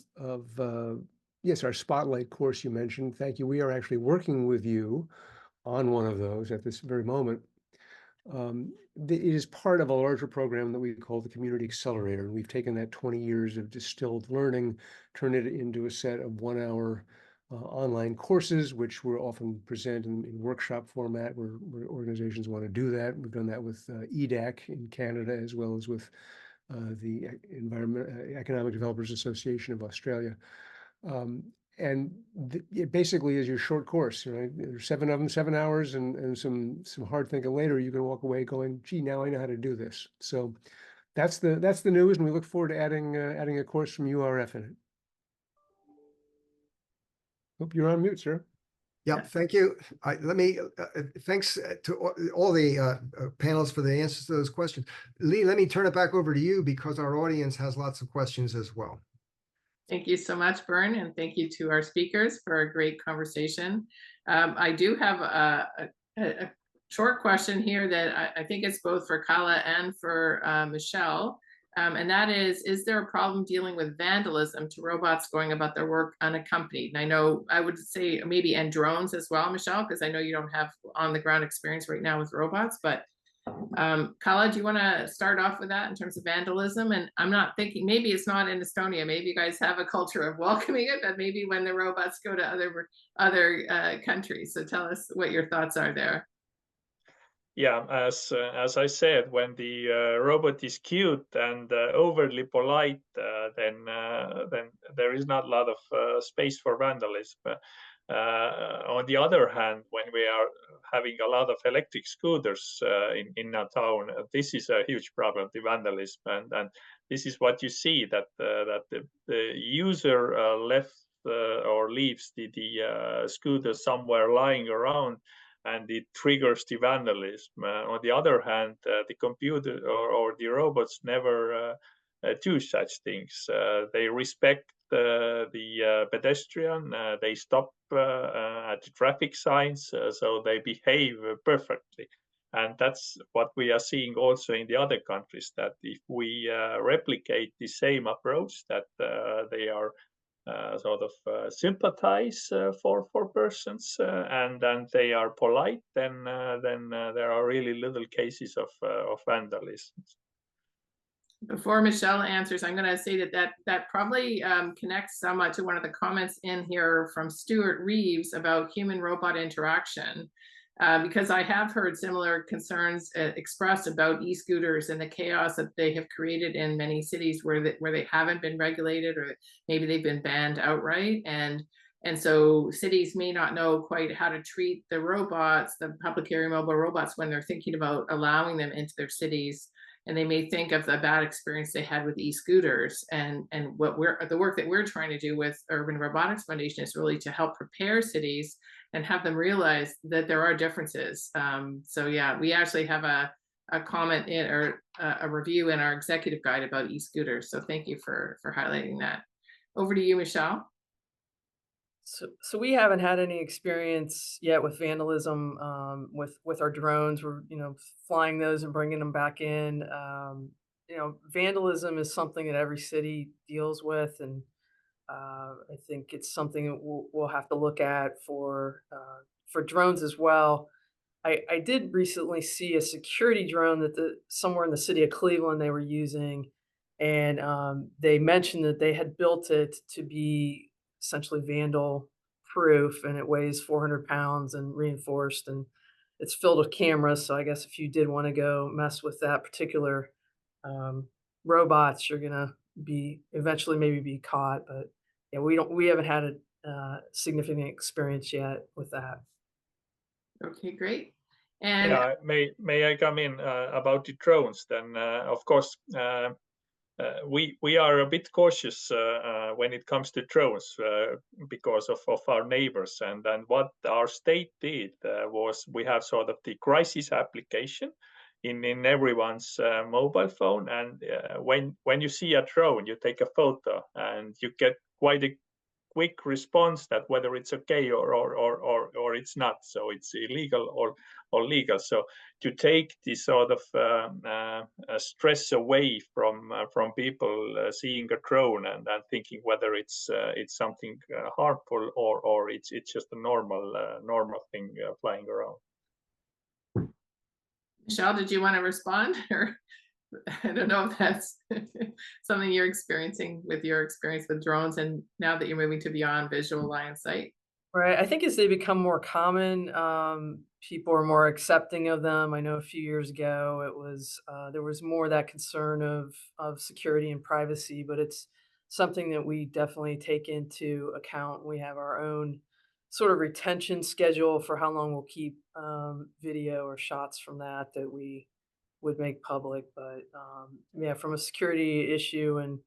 yes, our spotlight course you mentioned, thank you. We are actually working with you on one of those at this very moment. It is part of a larger program that we call the Community Accelerator. And we've taken that 20 years of distilled learning, turned it into a set of 1-hour online courses, which we're often present in workshop format where organizations want to do that. We've done that with EDAC in Canada, as well as with the Economic Developers Association of Australia. And it basically is your short course. There's 7 of them, 7 hours, and some hard thinking later. You can walk away going, gee, now I know how to do this. So that's the news, and we look forward to adding a course from URF in it. Hope you're on mute, sir. Yeah, thank you. Thanks to all the panelists for the answers to those questions. Lee, let me turn it back over to you because our audience has lots of questions as well. Thank you so much, Bern, and thank you to our speakers for a great conversation. I do have a short question here that I think it's both for Kalle and for Michelle. And that is there a problem dealing with vandalism to robots going about their work unaccompanied? And I know I would say maybe and drones as well, Michelle, because I know you don't have on the ground experience right now with robots, but Kalle, do you want to start off with that in terms of vandalism? And I'm not thinking, maybe it's not in Estonia, maybe you guys have a culture of welcoming it, but maybe when the robots go to other countries. So tell us what your thoughts are there. Yeah, as I said, when the robot is cute and overly polite, then there is not a lot of space for vandalism. On the other hand, when we are having a lot of electric scooters in our town, this is a huge problem, the vandalism, and this is what you see, that the user left or leaves the scooter somewhere lying around, and it triggers the vandalism. On the other hand, the computer or the robots never do such things. They respect the pedestrian, they stop at the traffic signs, so they behave perfectly. And that's what we are seeing also in the other countries, that if we replicate the same approach, that they are sort of sympathize for persons and then they are polite, then there are really little cases of vandalism. Before Michelle answers, I'm going to say that probably connects somewhat to one of the comments in here from Stuart Reeves about human-robot interaction, because I have heard similar concerns expressed about e-scooters and the chaos that they have created in many cities where they haven't been regulated, or maybe they've been banned outright. And so cities may not know quite how to treat the robots, the public area mobile robots, when they're thinking about allowing them into their cities. And they may think of the bad experience they had with e-scooters. And the work that we're trying to do with Urban Robotics Foundation is really to help prepare cities and have them realize that there are differences. So yeah, we actually have a comment in, or a review in our executive guide about e-scooters. So thank you for highlighting that. Over to you, Michelle. So we haven't had any experience yet with vandalism with our drones. We're flying those and bringing them back in. Vandalism is something that every city deals with, and I think it's something that we'll have to look at for drones as well. I did recently see a security drone that somewhere in the city of Cleveland they were using, and they mentioned that they had built it to be essentially vandal proof, and it weighs 400 pounds and reinforced, and it's filled with cameras. So I guess if you did want to go mess with that particular robots, you're gonna eventually maybe be caught. But yeah, we haven't had a significant experience yet with that. Okay, great. And yeah, may I come in about the drones? Then of course. We are a bit cautious when it comes to drones because of our neighbors. And what our state did was we have sort of the crisis application in everyone's mobile phone. And when you see a drone, you take a photo and you get quite a quick response that whether it's okay or it's not. So it's illegal or legal. So to take this sort of stress away from people seeing a drone and thinking whether it's something harmful or it's just a normal thing flying around. Michelle, did you want to respond? Or I don't know if that's something you're experiencing with your experience with drones, and now that you're moving to beyond visual line of sight. Right. I think as they become more common, people are more accepting of them. I know a few years ago it was there was more that concern of security and privacy, but it's something that we definitely take into account. We have our own sort of retention schedule for how long we'll keep video or shots from that we would make public. But yeah, from a security issue, and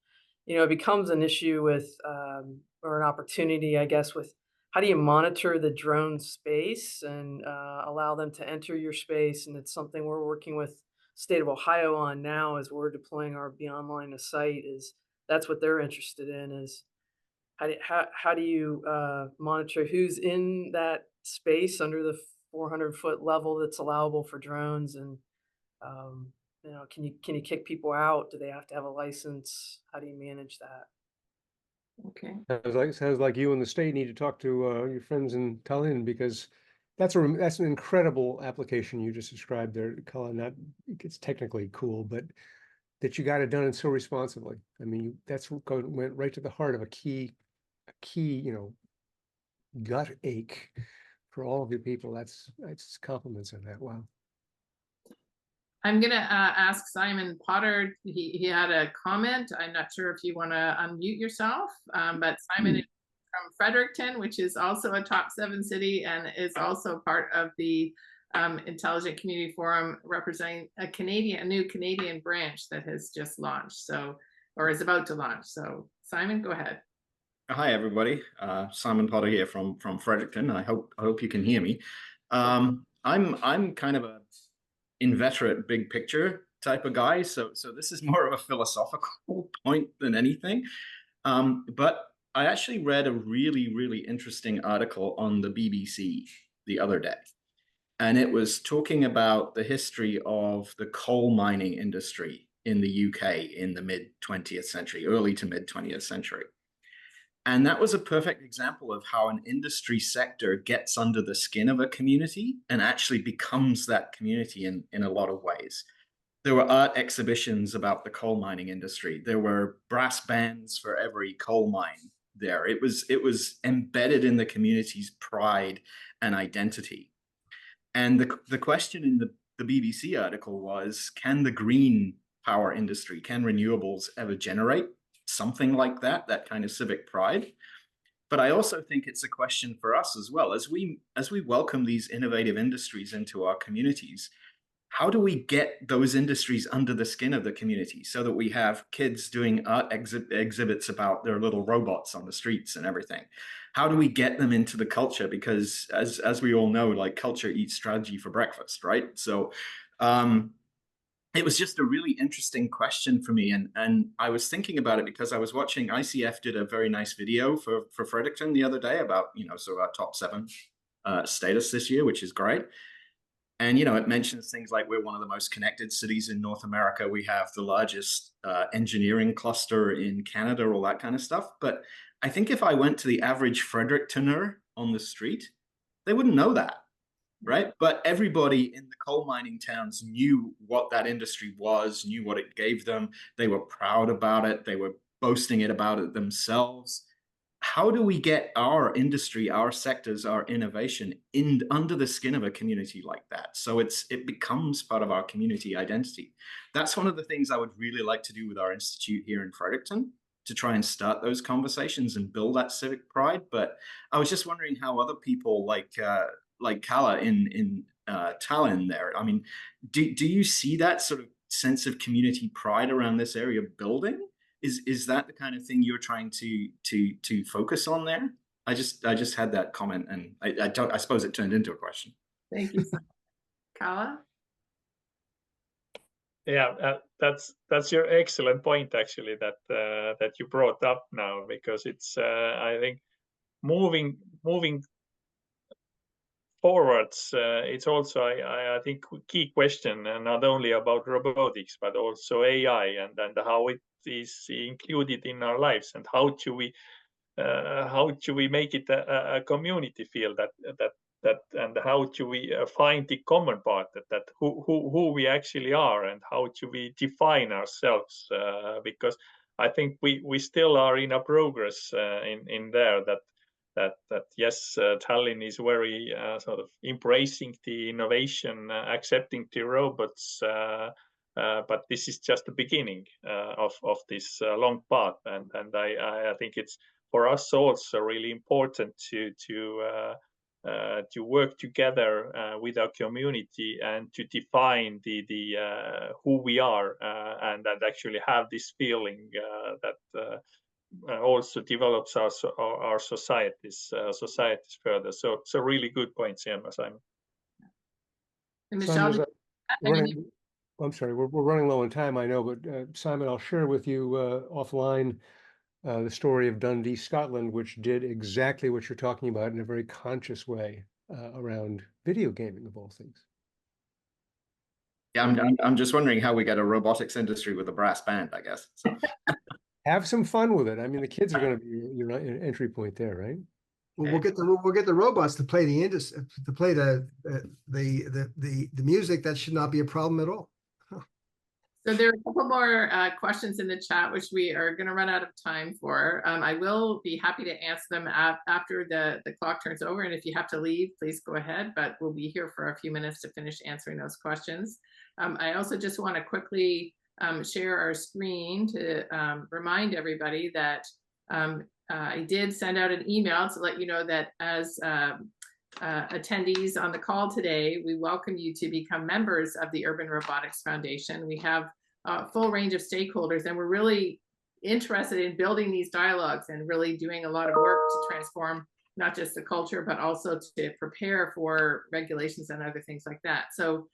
it becomes an issue with or an opportunity, I guess, with how do you monitor the drone space and allow them to enter your space? And it's something we're working with state of Ohio on now as we're deploying our Beyond Line of Sight. Is that's what they're interested in, is how do you monitor who's in that space under the 400-foot level that's allowable for drones? And can you kick people out? Do they have to have a license? How do you manage that? Okay. Sounds like you and the state need to talk to your friends in Tallinn, because that's an incredible application you just described there, Kalle. Not it's technically cool, but that you got it done and so responsibly. I mean, went right to the heart of a key, gut ache for all of your people. That's compliments on that. Wow. I'm going to ask Simon Potter. He had a comment. I'm not sure if you want to unmute yourself, but Simon is from Fredericton, which is also a top 7 city and is also part of the Intelligent Community Forum, representing a new Canadian branch that has just launched, or is about to launch. So Simon, go ahead. Hi, everybody. Simon Potter here from Fredericton. I hope you can hear me. I'm kind of a inveterate big picture type of guy, so this is more of a philosophical point than anything. But I actually read a really interesting article on the BBC the other day, and it was talking about the history of the coal mining industry in the UK in the mid 20th century, early to mid 20th century. And that was a perfect example of how an industry sector gets under the skin of a community and actually becomes that community in a lot of ways. There were art exhibitions about the coal mining industry. There were brass bands for every coal mine there. It was embedded in the community's pride and identity. And the question in the BBC article was, can the green power industry, can renewables ever generate something like that kind of civic pride? But I also think it's a question for us as well. As we welcome these innovative industries into our communities, how do we get those industries under the skin of the community so that we have kids doing art exhibits about their little robots on the streets and everything? How do we get them into the culture? Because as we all know, like, culture eats strategy for breakfast, right? So it was just a really interesting question for me. And I was thinking about it because I was watching ICF did a very nice video for Fredericton the other day about, sort of our top 7 status this year, which is great. And, it mentions things like we're one of the most connected cities in North America. We have the largest engineering cluster in Canada, all that kind of stuff. But I think if I went to the average Frederictoner on the street, they wouldn't know that. Right. But everybody in the coal mining towns knew what that industry was, knew what it gave them. They were proud about it. They were boasting about it themselves. How do we get our industry, our sectors, our innovation under the skin of a community like that? So it becomes part of our community identity. That's one of the things I would really like to do with our institute here in Fredericton, to try and start those conversations and build that civic pride. But I was just wondering how other people like Kalle in Tallinn there. I mean, do you see that sort of sense of community pride around this area building? Is that the kind of thing you're trying to focus on there? I just had that comment, and I suppose it turned into a question. Thank you, Kalle. Yeah, that's your excellent point, actually, that you brought up now, because it's I think moving forwards, it's also I think key question, and not only about robotics but also AI and how it is included in our lives, and how do we make it a community feel that and how do we find the common part, that who we actually are, and how do we define ourselves, because I think we still are in a progress in there, that yes, Tallinn is very sort of embracing the innovation, accepting the robots, but this is just the beginning of this long path, and I think it's for us also really important to work together with our community and to define the who we are, and actually have this feeling that also develops our societies further. So really good points, Simon. And Simon, Michelle, I'm sorry, we're running low on time, I know, but Simon, I'll share with you offline the story of Dundee, Scotland, which did exactly what you're talking about in a very conscious way around video gaming, of all things. Yeah, I'm just wondering how we get a robotics industry with a brass band, I guess. So. Have some fun with it. I mean, the kids are going to be your entry point there, right? Well, we'll get the robots to play the music. That should not be a problem at all. So there are a couple more questions in the chat, which we are going to run out of time for. I will be happy to answer them after the clock turns over. And if you have to leave, please go ahead. But we'll be here for a few minutes to finish answering those questions. I also just want to quickly share our screen to remind everybody that I did send out an email to let you know that as attendees on the call today, we welcome you to become members of the Urban Robotics Foundation. We have a full range of stakeholders, and we're really interested in building these dialogues and really doing a lot of work to transform not just the culture, but also to prepare for regulations and other things like that. So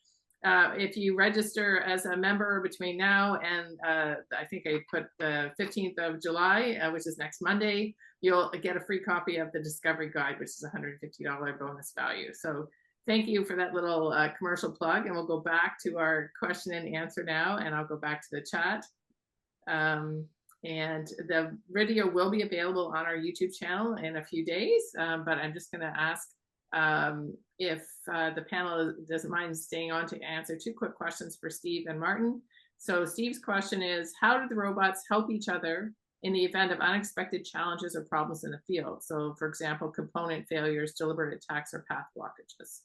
if you register as a member between now and I think I put the 15th of July, which is next Monday, you'll get a free copy of the Discovery Guide, which is a $150 bonus value. So thank you for that little commercial plug, and we'll go back to our question and answer now, and I'll go back to the chat. And the video will be available on our YouTube channel in a few days, but I'm just going to ask if the panel doesn't mind staying on to answer two quick questions for Steve and Martin. So Steve's question is, how do the robots help each other in the event of unexpected challenges or problems in the field? So for example, component failures, deliberate attacks, or path blockages.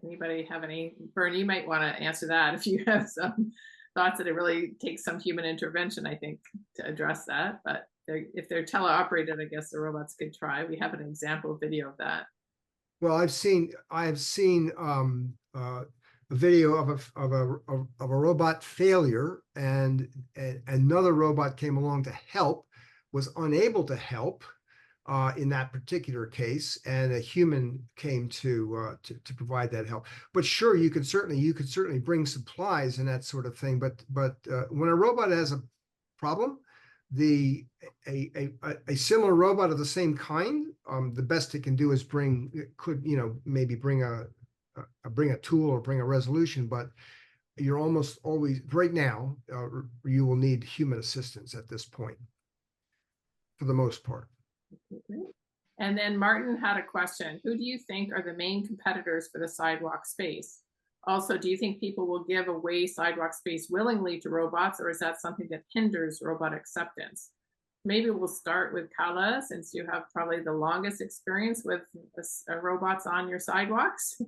Anybody have any? Vern, you might want to answer that if you have some thoughts that it really takes some human intervention, I think, to address that. But if they're teleoperated, I guess the robots could try. We have an example video of that. Well, I have seen a video of a robot failure, and another robot came along to help, was unable to help in that particular case, and a human came to provide that help. But sure, you could certainly bring supplies and that sort of thing. But when a robot has a problem, a similar robot of the same kind, the best it can do is maybe bring a tool or bring a resolution, but you're almost always, right now, you will need human assistance at this point, for the most part. And then Martin had a question. Who do you think are the main competitors for the sidewalk space? Also, do you think people will give away sidewalk space willingly to robots, or is that something that hinders robot acceptance? Maybe we'll start with Kalle, since you have probably the longest experience with robots on your sidewalks.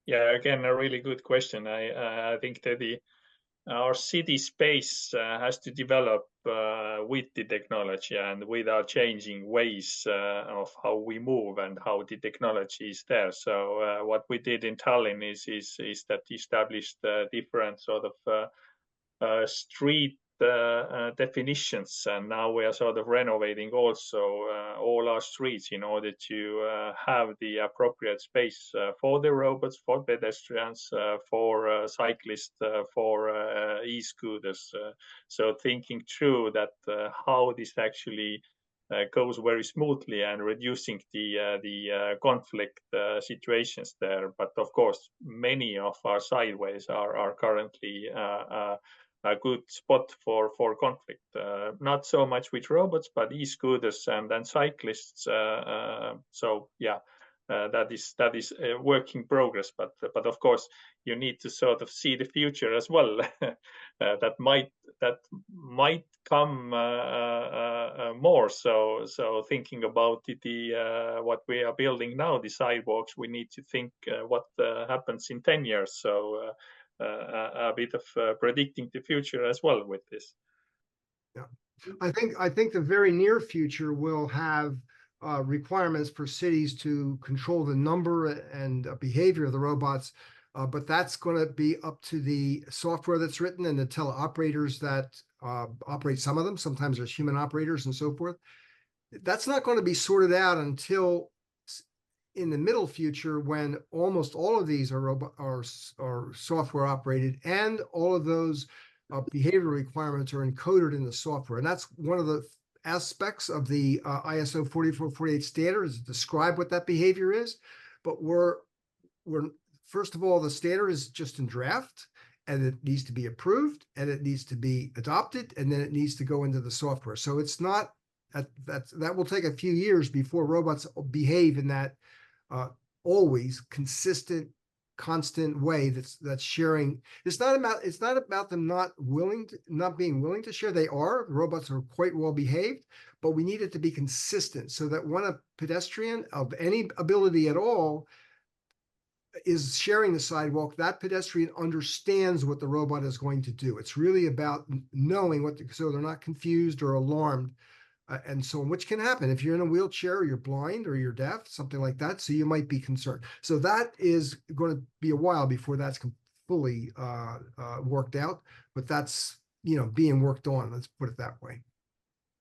Yeah, again, a really good question. I think that our city space has to develop with the technology and with our changing ways of how we move and how the technology is there. So what we did in Tallinn is that established different sort of street definitions, and now we are sort of renovating also all our streets in order to have the appropriate space for the robots, for pedestrians, for cyclists, for e-scooters. So thinking through that how this actually goes very smoothly and reducing the conflict situations there. But of course, many of our sideways are currently good spot for conflict. Not so much with robots, but e-scooters and cyclists. So yeah, that is a work in progress. But of course, you need to sort of see the future as well. that might come more. So thinking about the what we are building now, the sidewalks, we need to think what happens in 10 years. So a bit of predicting the future as well with this. Yeah, I think the very near future will have requirements for cities to control the number and behavior of the robots, but that's going to be up to the software that's written and the teleoperators that operate some of them. Sometimes there's human operators and so forth. That's not going to be sorted out until in the middle future, when almost all of these are software operated, and all of those behavioral requirements are encoded in the software. And that's one of the aspects of the ISO 4448 standard, is to describe what that behavior is. But we're first of all, the standard is just in draft, and it needs to be approved, and it needs to be adopted, and then it needs to go into the software. So it's not that will take a few years before robots behave in that always consistent, constant way that's sharing. It's not about them not being willing to share. They are. Robots are quite well behaved, but we need it to be consistent so that when a pedestrian of any ability at all is sharing the sidewalk, that pedestrian understands what the robot is going to do. It's really about knowing so they're not confused or alarmed. And so, which can happen if you're in a wheelchair, or you're blind, or you're deaf, something like that. So you might be concerned. So that is going to be a while before that's fully worked out. But that's being worked on. Let's put it that way.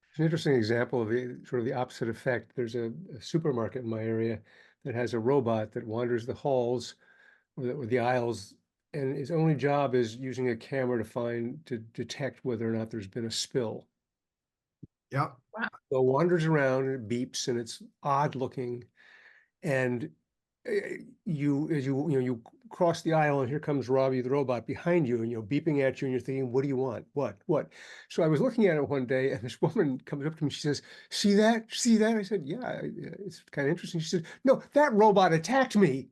It's an interesting example of the sort of the opposite effect. There's a supermarket in my area that has a robot that wanders the halls or the aisles, and its only job is using a camera to detect whether or not there's been a spill. Yeah. So it wanders around and it beeps, and it's odd looking. And you cross the aisle, and here comes Robbie the robot behind you, and beeping at you, and you're thinking, what do you want? What? So I was looking at it one day, and this woman comes up to me. She says, "See that? See that?" I said, "Yeah, it's kind of interesting." She said, "No, that robot attacked me."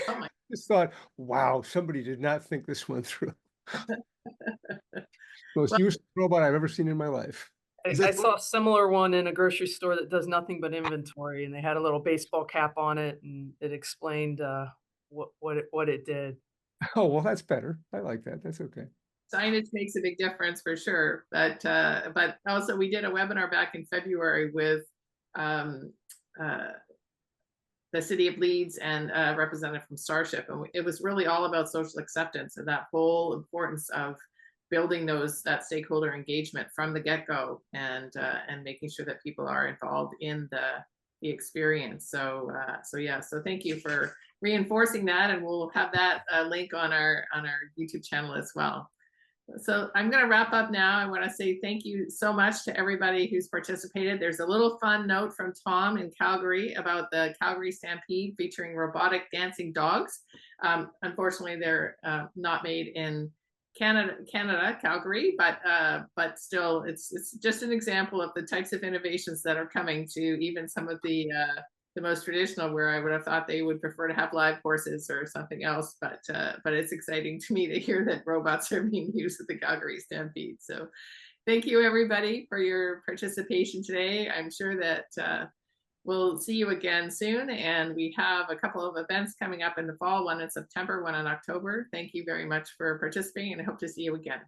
Oh my. I just thought, wow, somebody did not think this one through. Most useless robot I've ever seen in my life. I saw a similar one in a grocery store that does nothing but inventory, and they had a little baseball cap on it, and it explained what it did. Oh, well, that's better. I like that. That's okay. Signage makes a big difference for sure. But also we did a webinar back in February with the city of Leeds and a representative from Starship, and it was really all about social acceptance and that whole importance of building that stakeholder engagement from the get-go, and making sure that people are involved in the experience. So thank you for reinforcing that, and we'll have that link on our YouTube channel as well. So I'm going to wrap up now. I want to say thank you so much to everybody who's participated. There's a little fun note from Tom in Calgary about the Calgary Stampede featuring robotic dancing dogs. Unfortunately, they're not made in Canada, Calgary, but still, it's just an example of the types of innovations that are coming to even some of the most traditional, where I would have thought they would prefer to have live horses or something else. But it's exciting to me to hear that robots are being used at the Calgary Stampede. So thank you, everybody, for your participation today. I'm sure that we'll see you again soon. And we have a couple of events coming up in the fall, one in September, one in October. Thank you very much for participating, and I hope to see you again.